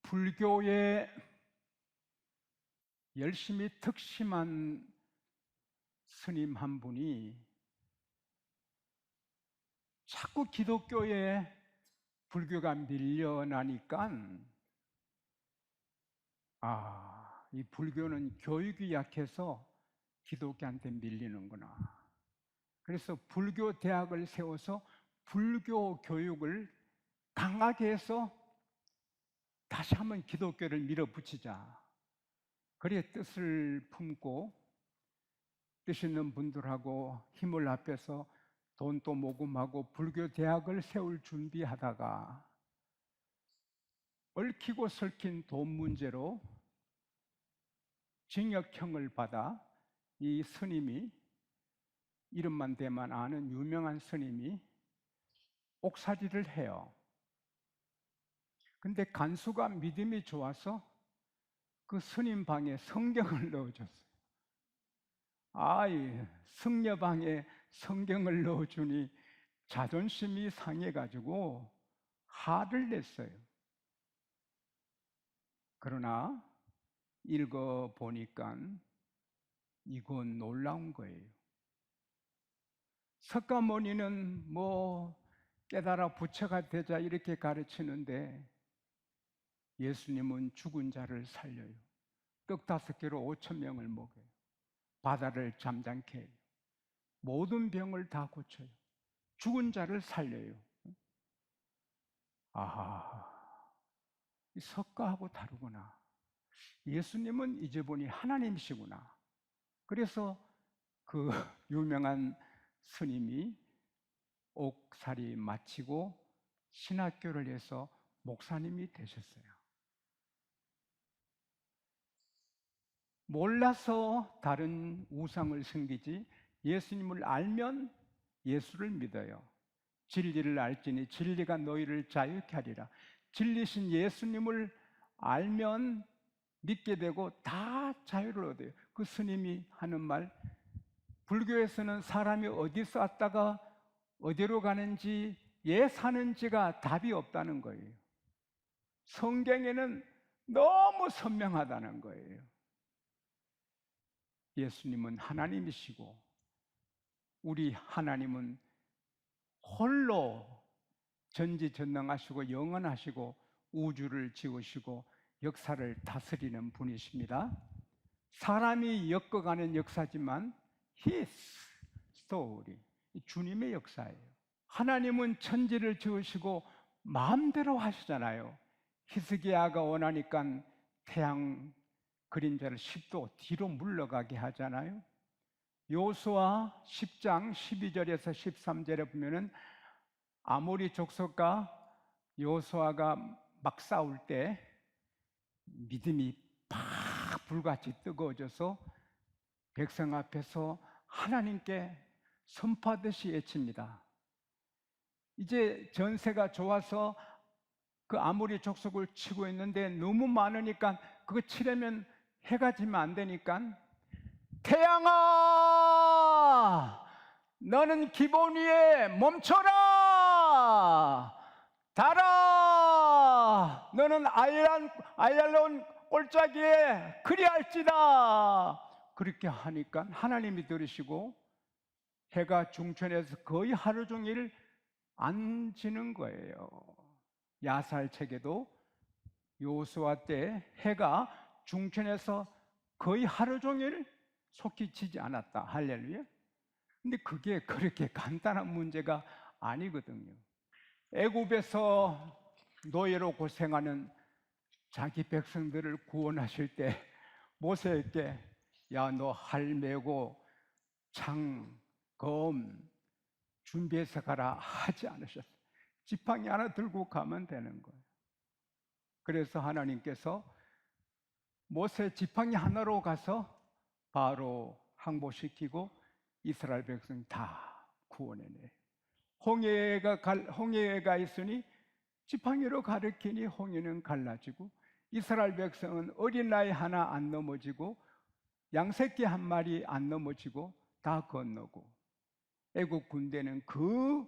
불교에 열심히 특심한 스님 한 분이 자꾸 기독교에 불교가 밀려나니까 이 불교는 교육이 약해서 기독교한테 밀리는구나. 그래서 불교 대학을 세워서 불교 교육을 강하게 해서 다시 한번 기독교를 밀어붙이자. 그래 뜻을 품고 뜻 있는 분들하고 힘을 합해서 돈도 모금하고 불교 대학을 세울 준비하다가 얽히고 설킨 돈 문제로 징역형을 받아 이 스님이, 이름만 대만 아는 유명한 스님이 옥살이를 해요. 근데 간수가 믿음이 좋아서 그 스님 방에 성경을 넣어줬어요. 승려방에 성경을 넣어주니 자존심이 상해가지고 화를 냈어요. 그러나 읽어보니까 이건 놀라운 거예요. 석가모니는 깨달아 부처가 되자 이렇게 가르치는데 예수님은 죽은 자를 살려요. 떡 5개로 5,000명을 먹여요. 바다를 잠잠케 해요. 모든 병을 다 고쳐요. 죽은 자를 살려요. 이 석가하고 다르구나. 예수님은 이제 보니 하나님이시구나. 그래서 그 유명한 스님이 옥살이 마치고 신학교를 해서 목사님이 되셨어요. 몰라서 다른 우상을 섬기지 예수님을 알면 예수를 믿어요. 진리를 알지니 진리가 너희를 자유케 하리라. 진리신 예수님을 알면 믿게 되고 다 자유를 얻어요. 그 스님이 하는 말, 불교에서는 사람이 어디서 왔다가 어디로 가는지 사는지가 답이 없다는 거예요. 성경에는 너무 선명하다는 거예요. 예수님은 하나님이시고 우리 하나님은 홀로 전지전능하시고 영원하시고 우주를 지으시고 역사를 다스리는 분이십니다. 사람이 엮어가는 역사지만 His story, 주님의 역사예요. 하나님은 천지를 지으시고 마음대로 하시잖아요. 히스기야가 원하니까 태양 그림자를 10도 뒤로 물러가게 하잖아요. 여호수아 10장 12절에서 13절에 보면은 아모리 족속과 여호수아가 막 싸울 때 믿음이 팍 불같이 뜨거워져서 백성 앞에서 하나님께 선포하듯이 외칩니다. 이제 전세가 좋아서 그 아모리 족속을 치고 있는데 너무 많으니까 그거 치려면 해가 지면 안 되니까 태양아 너는 기본 위에 멈춰라. 달아 너는 아얄론 꼴짜기에 그리할지다. 그렇게 하니까 하나님이 들으시고 해가 중천에서 거의 하루 종일 안 지는 거예요. 야살책에도 여호수아 때 해가 중천에서 거의 하루 종일 속히 지지 않았다. 할렐루야. 근데 그게 그렇게 간단한 문제가 아니거든요. 애굽에서 노예로 고생하는 자기 백성들을 구원하실 때 모세에게 야, 너 할 메고 창, 검 준비해서 가라 하지 않으셨어요. 지팡이 하나 들고 가면 되는 거예요. 그래서 하나님께서 모세 지팡이 하나로 가서 바로 항복시키고 이스라엘 백성 다 구원해내요. 홍해가 있으니 지팡이로 가르치니 홍해는 갈라지고 이스라엘 백성은 어린아이 하나 안 넘어지고 양새끼 한 마리 안 넘어지고 다 건너고 애국 군대는 그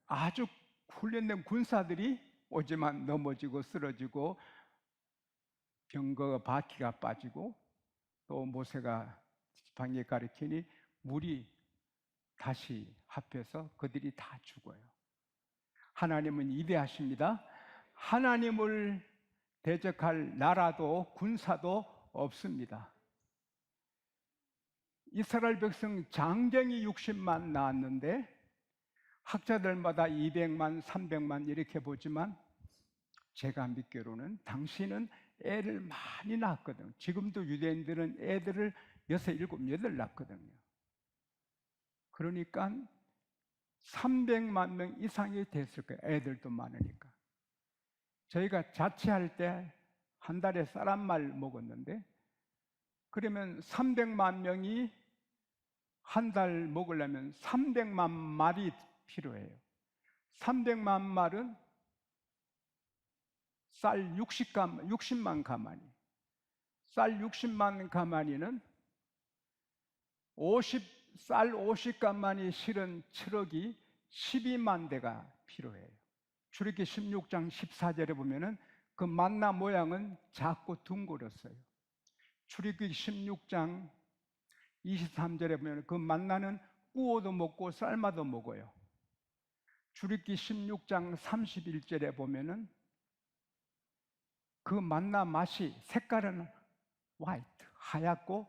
아주 훈련된 군사들이 오지만 넘어지고 쓰러지고 병거 바퀴가 빠지고 또 모세가 지팡이에 가리키니 물이 다시 합해서 그들이 다 죽어요. 하나님은 위대하십니다. 하나님을 대적할 나라도 군사도 없습니다. 이스라엘 백성 장정이 60만 나왔는데 학자들마다 200만, 300만 이렇게 보지만 제가 믿기로는 당시는 애를 많이 낳았거든요. 지금도 유대인들은 애들을 6, 7, 8 낳거든요. 그러니까 300만 명 이상이 됐을 거예요. 애들도 많으니까. 저희가 자취할 때 한 달에 쌀 한 말 먹었는데 그러면 300만 명이 한 달 먹으려면 300만 말이 필요해요. 300만 말은 쌀 60만 가마니. 쌀 60만 가마니는 쌀 50가마니 실은 7억이 12만 대가 필요해요. 출애굽기 16장 14절에 보면은 그 만나 모양은 작고 둥글었어요. 출애굽기 16장 23절에 보면 그 만나는 구워도 먹고 삶아도 먹어요. 출애굽기 16장 31절에 보면은 그 만나 맛이 색깔은 화이트, 하얗고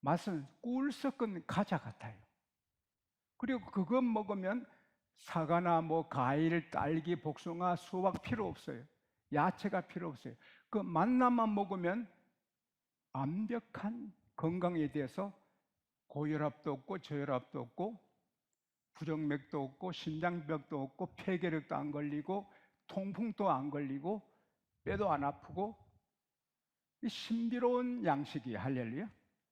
맛은 꿀 섞은 과자 같아요. 그리고 그것 먹으면 사과나 뭐 과일, 딸기, 복숭아, 수박 필요 없어요. 야채가 필요 없어요. 그 만나만 먹으면 완벽한 건강에 대해서 고혈압도 없고 저혈압도 없고 부정맥도 없고 심장병도 없고 폐결핵도 안 걸리고 통풍도 안 걸리고 뼈도 안 아프고 이 신비로운 양식이 할렐루야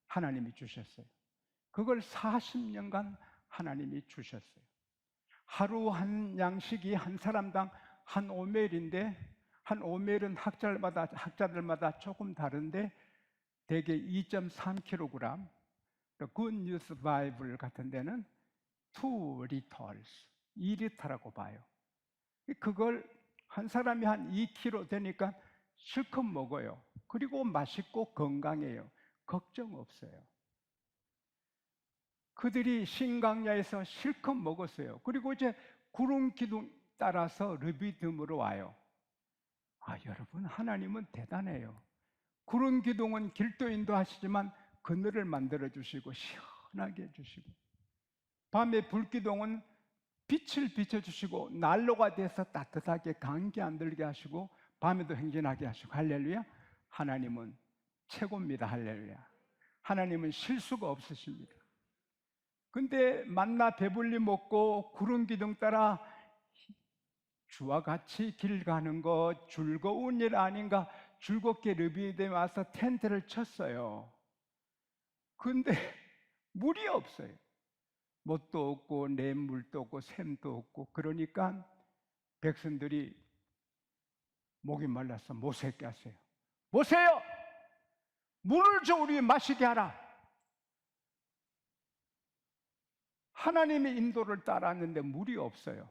하나님이 주셨어요. 그걸 40년간 하나님이 주셨어요. 하루 한 양식이 한 사람당 한 오멜인데 한 오멜은 학자들마다 조금 다른데 대개 2.3kg, Good News Bible 같은 데는 2 litres, 2리터라고 봐요. 그걸 한 사람이 한 2kg 되니까 실컷 먹어요. 그리고 맛있고 건강해요. 걱정 없어요. 그들이 신강야에서 실컷 먹었어요. 그리고 이제 구름 기둥 따라서 르비딤으로 와요. 여러분, 하나님은 대단해요. 구름 기둥은 길도 인도하시지만 그늘을 만들어 주시고 시원하게 해주시고, 밤에 불기둥은 빛을 비춰주시고 난로가 돼서 따뜻하게 감기 안 들게 하시고 밤에도 행진하게 하시고. 할렐루야. 하나님은 최고입니다. 할렐루야. 하나님은 실수가 없으십니다. 근데 만나 배불리 먹고 구름 기둥 따라 주와 같이 길 가는 것 즐거운 일 아닌가 즐겁게 르비딤에 와서 텐트를 쳤어요. 근데 물이 없어요. 뭣도 없고 냇물도 없고 샘도 없고. 그러니까 백성들이 목이 말라서 모세께 하세요. 모세요, 물을 줘 우리 마시게 하라. 하나님의 인도를 따랐는데 물이 없어요.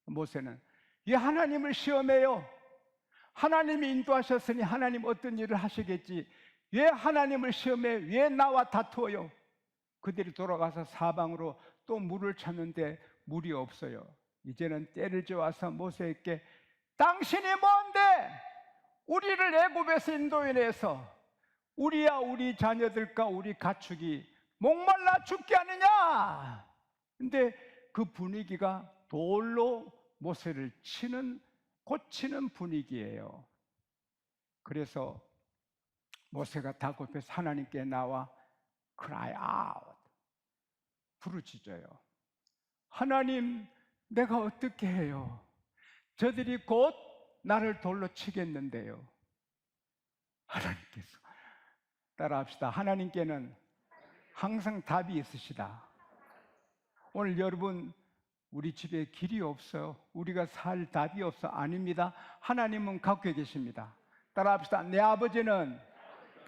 모세는 이 하나님을 시험해요. 하나님이 인도하셨으니 하나님 어떤 일을 하시겠지. 왜 하나님을 시험해? 왜 나와 다투어요? 그들이 돌아가서 사방으로 또 물을 찾는데 물이 없어요. 이제는 때를 지어와서 모세에게 당신이 뭔데 우리를 애굽에서 인도해내서 우리야 우리 자녀들과 우리 가축이 목말라 죽게 하느냐. 근데 그 분위기가 돌로 모세를 고치는 분위기예요. 그래서 모세가 다급해서 하나님께 나와 cry out, 부르짖어요. 하나님, 내가 어떻게 해요? 저들이 곧 나를 돌로 치겠는데요. 하나님께서, 따라합시다. 하나님께는 항상 답이 있으시다. 오늘 여러분, 우리 집에 길이 없어요. 우리가 살 답이 없어. 아닙니다. 하나님은 갖고 계십니다. 따라합시다. 내 아버지는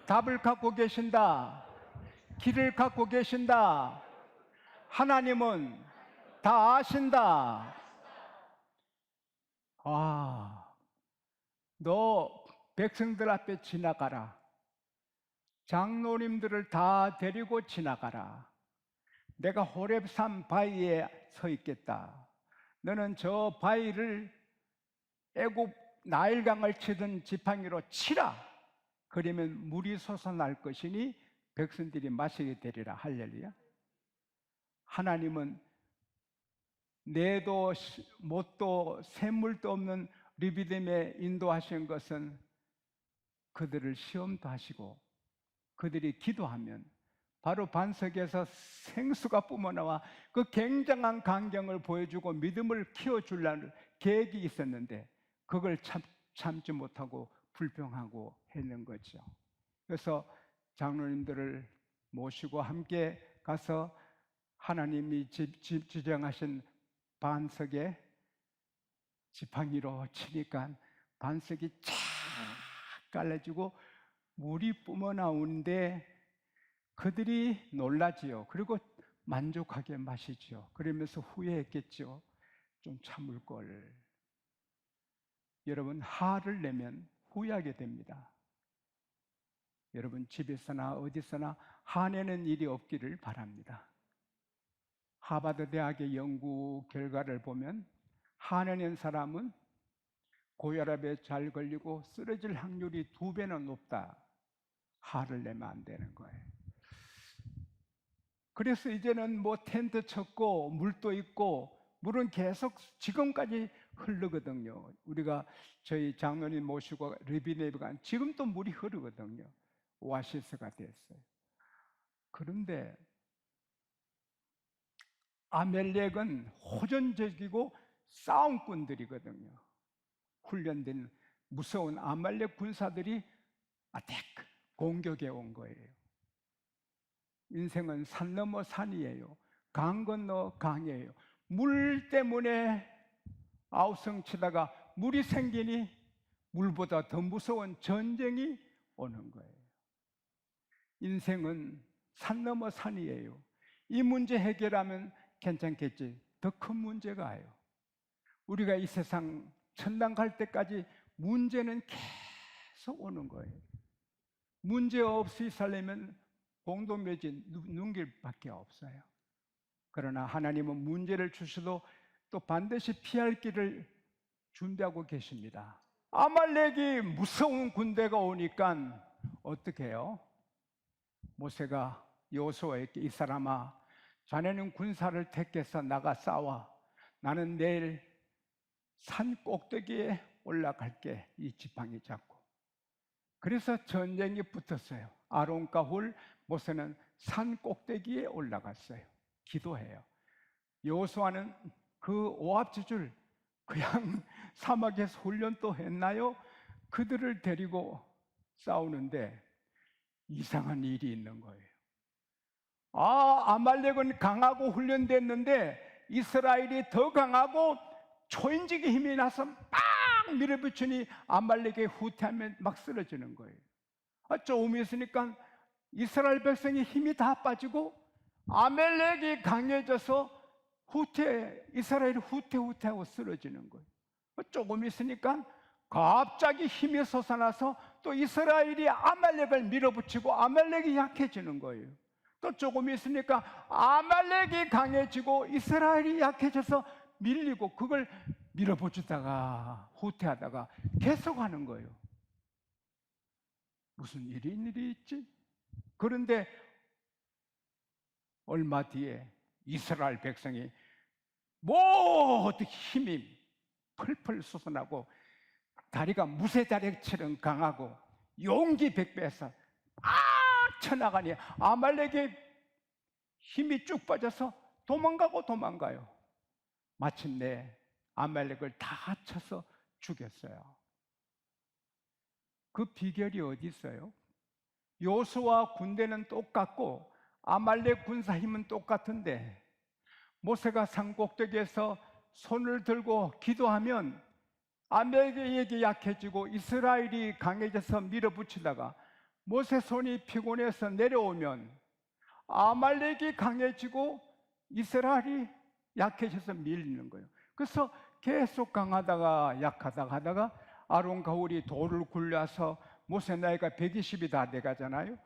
답을 갖고 계신다. 길을 갖고 계신다. 하나님은 다 아신다. 너 백성들 앞에 지나가라. 장로님들을 다 데리고 지나가라. 내가 호렙산 바위에 서 있겠다. 너는 저 바위를 애굽 나일강을 치던 지팡이로 치라. 그러면 물이 솟아날 것이니 백성들이 마시게 되리라. 할렐루야. 하나님은 내도 못도 샘물도 없는 르비딤에 인도하신 것은 그들을 시험도 하시고 그들이 기도하면 바로 반석에서 생수가 뿜어나와 그 굉장한 광경을 보여주고 믿음을 키워주려는 계획이 있었는데 그걸 참지 못하고 불평하고 했는 거죠. 그래서 장로님들을 모시고 함께 가서 하나님이 지정하신 반석에 지팡이로 치니까 반석이 쫙 깔려지고 물이 뿜어나오는데 그들이 놀라지요. 그리고 만족하게 마시지요. 그러면서 후회했겠죠. 좀 참을 걸. 여러분, 화를 내면 후회하게 됩니다. 여러분, 집에서나 어디서나 화내는 일이 없기를 바랍니다. 하버드 대학의 연구 결과를 보면 화내는 사람은 고혈압에 잘 걸리고 쓰러질 확률이 2배나 높다. 화를 내면 안 되는 거예요. 그래서 이제는 뭐 텐트 쳤고 물도 있고 물은 계속 지금까지 흐르거든요. 우리가 저희 장로님 모시고 르비딤에 간 지금도 물이 흐르거든요. 오아시스가 됐어요. 그런데 아멜렉은 호전적이고 싸움꾼들이거든요. 훈련된 무서운 아말렉 군사들이 아택 공격해 온 거예요. 인생은 산 넘어 산이에요. 강 건너 강이에요. 물 때문에 아우성치다가 물이 생기니 물보다 더 무서운 전쟁이 오는 거예요. 인생은 산 넘어 산이에요. 이 문제 해결하면 괜찮겠지. 더 큰 문제가 와요. 우리가 이 세상 천당 갈 때까지 문제는 계속 오는 거예요. 문제 없이 살려면 공동묘지 눈길밖에 없어요. 그러나 하나님은 문제를 주셔도 또 반드시 피할 길을 준비하고 계십니다. 아말렉이 무서운 군대가 오니까 어떻게 해요? 모세가 여호수아에게 이 사람아, 자네는 군사를 택해서 나가 싸워. 나는 내일 산 꼭대기에 올라갈게. 이 지팡이 잡고. 그래서 전쟁이 붙었어요. 아론과 훌, 모세는 산 꼭대기에 올라갔어요. 기도해요. 여호수아는 그 오합지졸 그냥 사막에서 훈련도 했나요? 그들을 데리고 싸우는데 이상한 일이 있는 거예요. 아말렉은 강하고 훈련됐는데 이스라엘이 더 강하고 초인적인 힘이 나서 막 밀어붙이니 아말렉이 후퇴하면 막 쓰러지는 거예요. 조금 있으니까 이스라엘 백성의 힘이 다 빠지고 아말렉이 강해져서 이스라엘이 후퇴하고 쓰러지는 거예요. 조금 있으니까 갑자기 힘이 솟아나서 또 이스라엘이 아말렉을 밀어붙이고 아말렉이 약해지는 거예요. 또 조금 있으니까 아말렉이 강해지고 이스라엘이 약해져서 밀리고 그걸 밀어붙이다가 후퇴하다가 계속하는 거예요. 무슨 일이 있지? 그런데 얼마 뒤에 이스라엘 백성이 모두 힘이 펄펄 솟아나고 다리가 무쇠다리처럼 강하고 용기 백배해서 쳐나가니 아말렉의 힘이 쭉 빠져서 도망가요. 마침내 아말렉을 다 쳐서 죽였어요. 그 비결이 어디 있어요? 여호수아 군대는 똑같고 아말렉 군사 힘은 똑같은데 모세가 산 꼭대기에서 손을 들고 기도하면 아말렉이 약해지고 이스라엘이 강해져서 밀어붙이다가 모세 손이 피곤해서 내려오면 아말렉이 강해지고 이스라엘이 약해져서 밀리는 거예요. 그래서 계속 강하다가 약하다가 하다가 아론과 홀이 돌을 굴려서 모세 나이가 120이 다 돼가잖아요.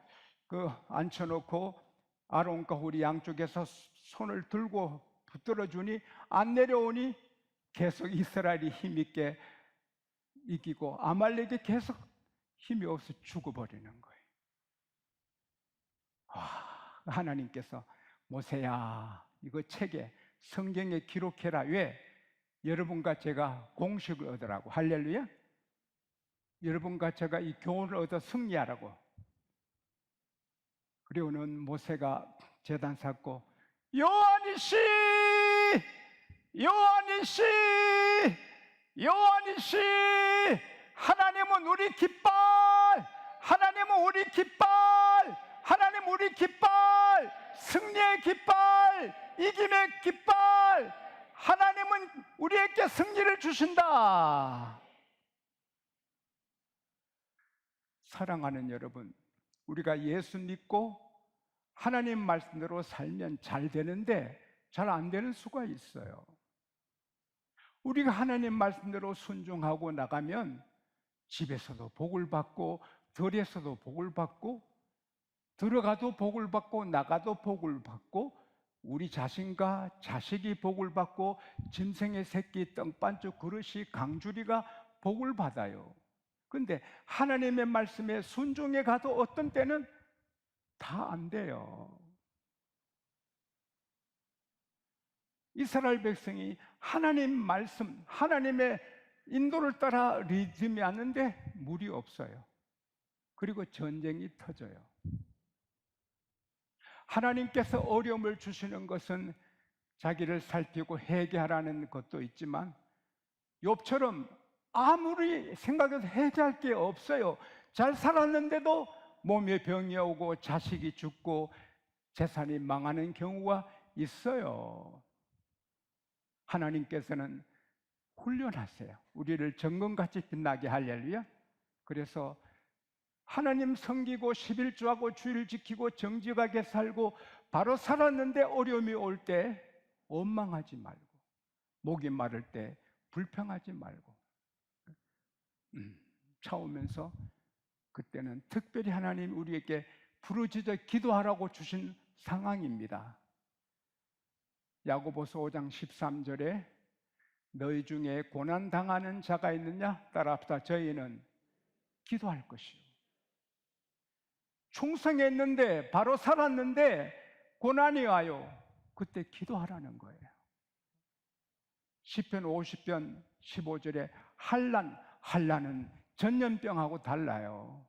그 앉혀놓고 아론과 홀이 양쪽에서 손을 들고 붙들어 주니 안 내려오니 계속 이스라엘이 힘있게 이기고 아말렉이 계속 힘이 없어 죽어버리는 거예요. 하나님께서 모세야, 이거 책에 성경에 기록해라. 왜? 여러분과 제가 공식을 얻으라고. 할렐루야. 여러분과 제가 이 교훈을 얻어 승리하라고. 그리고는 모세가 제단 쌓고 요한이시, 요한이시, 요한이시, 하나님은 우리 깃발, 하나님은 우리 깃발, 하나님 우리 깃발, 승리의 깃발, 이김의 깃발, 하나님은 우리에게 승리를 주신다. 사랑하는 여러분, 우리가 예수 믿고 하나님 말씀대로 살면 잘 되는데 잘 안 되는 수가 있어요. 우리가 하나님 말씀대로 순종하고 나가면 집에서도 복을 받고 들에서도 복을 받고 들어가도 복을 받고 나가도 복을 받고 우리 자신과 자식이 복을 받고 짐승의 새끼 떡반죽 그릇이 강주리가 복을 받아요. 근데 하나님의 말씀에 순종해 가도 어떤 때는 다 안 돼요. 이스라엘 백성이 하나님 말씀, 하나님의 인도를 따라 리듬이 왔는데 물이 없어요. 그리고 전쟁이 터져요. 하나님께서 어려움을 주시는 것은 자기를 살피고 회개하라는 것도 있지만 욥처럼 아무리 생각해도 해결할 게 없어요. 잘 살았는데도 몸에 병이 오고 자식이 죽고 재산이 망하는 경우가 있어요. 하나님께서는 훈련하세요. 우리를 정금같이 빛나게. 할렐루야. 그래서 하나님 섬기고 11조하고 주일 지키고 정직하게 살고 바로 살았는데 어려움이 올 때 원망하지 말고, 목이 마를 때 불평하지 말고 차오면서 그때는 특별히 하나님 우리에게 부르짖어 기도하라고 주신 상황입니다. 야고보서 5장 13절에 너희 중에 고난당하는 자가 있느냐? 따라합시다. 저희는 기도할 것이요. 충성했는데 바로 살았는데 고난이 와요. 그때 기도하라는 거예요. 시편 50편 15절에 한란은 전염병하고 달라요.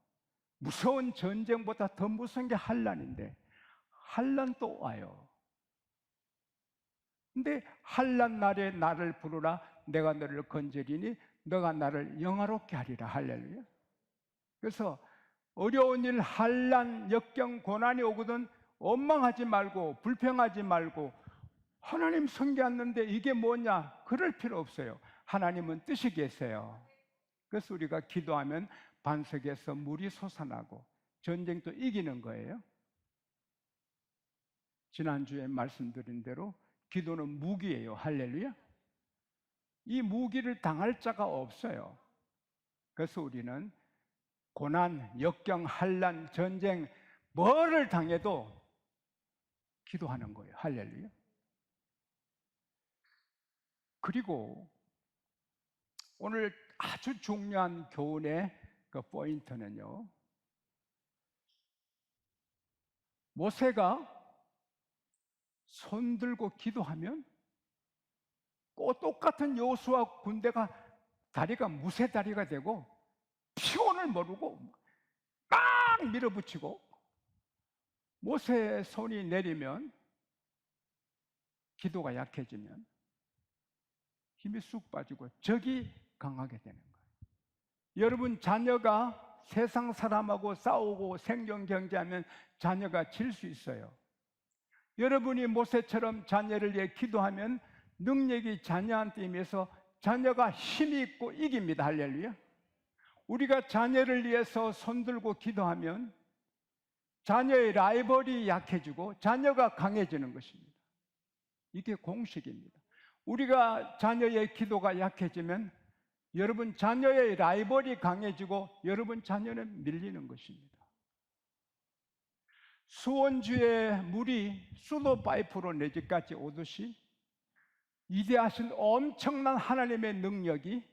무서운 전쟁보다 더 무서운 게 한란인데 한란도 와요. 근데 한란 날에 나를 부르라 내가 너를 건지리니 너가 나를 영화롭게 하리라. 할렐루야. 그래서 어려운 일, 한란, 역경, 고난이 오거든 원망하지 말고 불평하지 말고 하나님 섬겼는데 이게 뭐냐? 그럴 필요 없어요. 하나님은 뜻이 계세요. 그래서 우리가 기도하면 반석에서 물이 솟아나고 전쟁도 이기는 거예요. 지난주에 말씀드린 대로 기도는 무기예요. 할렐루야. 이 무기를 당할 자가 없어요. 그래서 우리는 고난, 역경, 한란, 전쟁 뭐를 당해도 기도하는 거예요. 할렐루야. 그리고 오늘 아주 중요한 교훈의 그 포인트는요, 모세가 손 들고 기도하면 꼭 똑같은 여호수아 군대가 다리가 무쇠다리가 되고 피곤을 모르고 막 밀어붙이고 모세의 손이 내리면 기도가 약해지면 힘이 쑥 빠지고 적이 강하게 되는 거예요. 여러분 자녀가 세상 사람하고 싸우고 생존 경쟁하면 자녀가 질 수 있어요. 여러분이 모세처럼 자녀를 위해 기도하면 능력이 자녀한테 임해서 자녀가 힘이 있고 이깁니다. 할렐루야. 우리가 자녀를 위해서 손들고 기도하면 자녀의 라이벌이 약해지고 자녀가 강해지는 것입니다. 이게 공식입니다. 우리가 자녀의 기도가 약해지면 여러분 자녀의 라이벌이 강해지고 여러분 자녀는 밀리는 것입니다. 수원주의 물이 수도 파이프로 내 집까지 오듯이 위대하신 엄청난 하나님의 능력이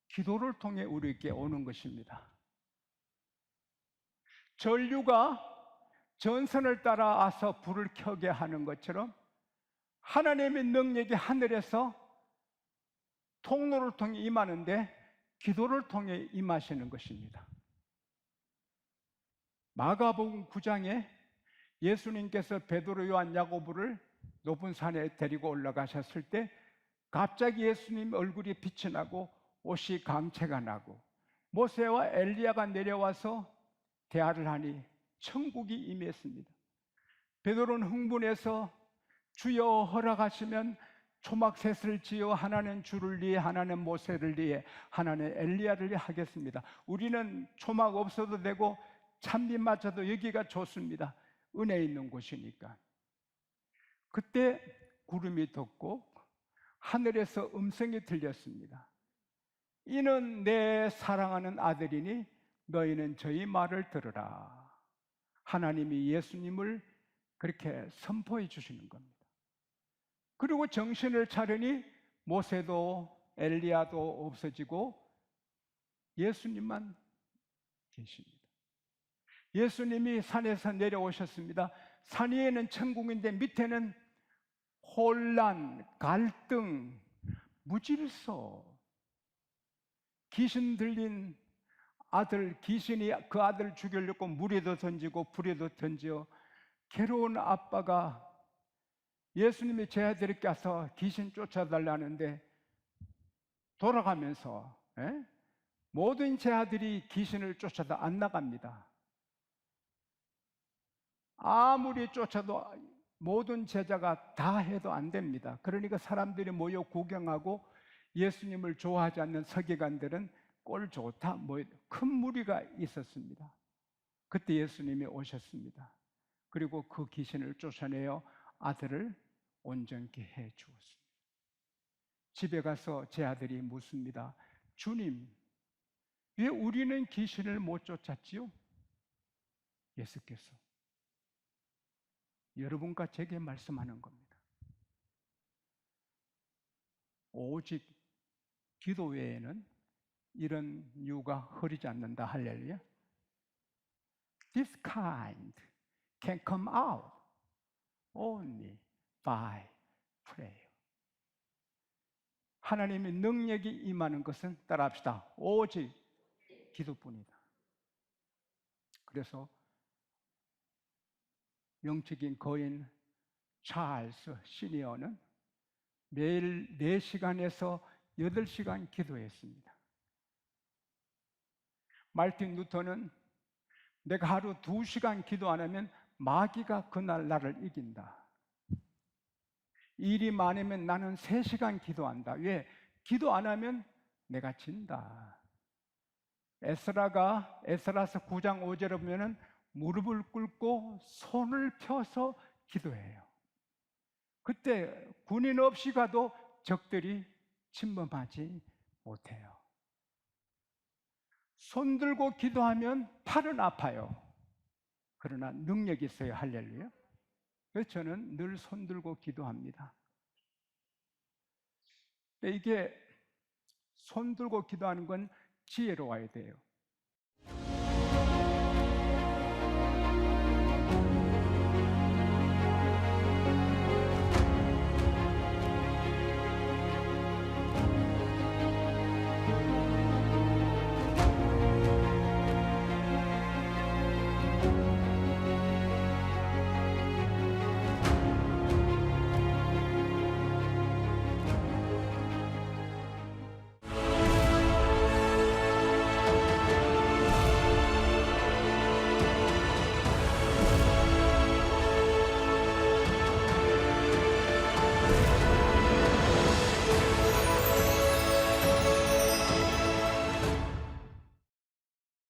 기도를 통해 우리에게 오는 것입니다. 전류가 전선을 따라와서 불을 켜게 하는 것처럼 하나님의 능력이 하늘에서 통로를 통해 임하는데 기도를 통해 임하시는 것입니다. 마가복음 9장에 예수님께서 베드로, 요한, 야고보를 높은 산에 데리고 올라가셨을 때 갑자기 예수님 얼굴이 빛이 나고 옷이 광채가 나고 모세와 엘리야가 내려와서 대화를 하니 천국이 임했습니다. 베드로는 흥분해서 주여 허락하시면 초막셋을 지어 하나는 주를 위해, 하나는 모세를 위해, 하나는 엘리야를 위해 하겠습니다. 우리는 초막 없어도 되고 찬빛 맞춰도 여기가 좋습니다. 은혜 있는 곳이니까. 그때 구름이 덮고 하늘에서 음성이 들렸습니다. 이는 내 사랑하는 아들이니 너희는 저희 말을 들으라. 하나님이 예수님을 그렇게 선포해 주시는 겁니다. 그리고 정신을 차리니 모세도 엘리야도 없어지고 예수님만 계십니다. 예수님이 산에서 내려오셨습니다. 산 위에는 천국인데 밑에는 혼란, 갈등, 무질서, 귀신 들린 아들, 귀신이 그 아들을 죽이려고 물에도 던지고 불에도 던져 괴로운 아빠가 예수님이 제 아들에게 와서 귀신 쫓아달라는데 돌아가면서 모든 제 아들이 귀신을 쫓아도 안 나갑니다. 아무리 쫓아도 모든 제자가 다 해도 안 됩니다. 그러니까 사람들이 모여 구경하고 예수님을 좋아하지 않는 서기관들은 꼴 좋다, 큰 무리가 있었습니다. 그때 예수님이 오셨습니다. 그리고 그 귀신을 쫓아내어 아들을 온전케 해 주었습니다. 집에 가서 제 아들이 묻습니다. 주님, 왜 우리는 귀신을 못 쫓았지요? 예수께서 여러분과 제게 말씀하는 겁니다. 오직 기도 외에는 이런 이유가 흐르지 않는다. 할렐루야. This kind can come out only by prayer. 하나님의 능력이 임하는 것은 따라합시다. 오직 기도뿐이다. 그래서 영적인 거인 찰스 시니어는 매일 4시간에서 8시간 기도했습니다. 말틴 루터는 내가 하루 2시간 기도 안 하면 마귀가 그날 나를 이긴다. 일이 많으면 나는 3시간 기도한다. 왜? 기도 안 하면 내가 진다. 에스라서 9장 5절에 보면은 무릎을 꿇고 손을 펴서 기도해요. 그때 군인 없이 가도 적들이 침범하지 못해요. 손 들고 기도하면 팔은 아파요. 그러나 능력이 있어요. 할렐루야. 그래서 저는 늘 손 들고 기도합니다. 이게 손 들고 기도하는 건 지혜로워야 돼요.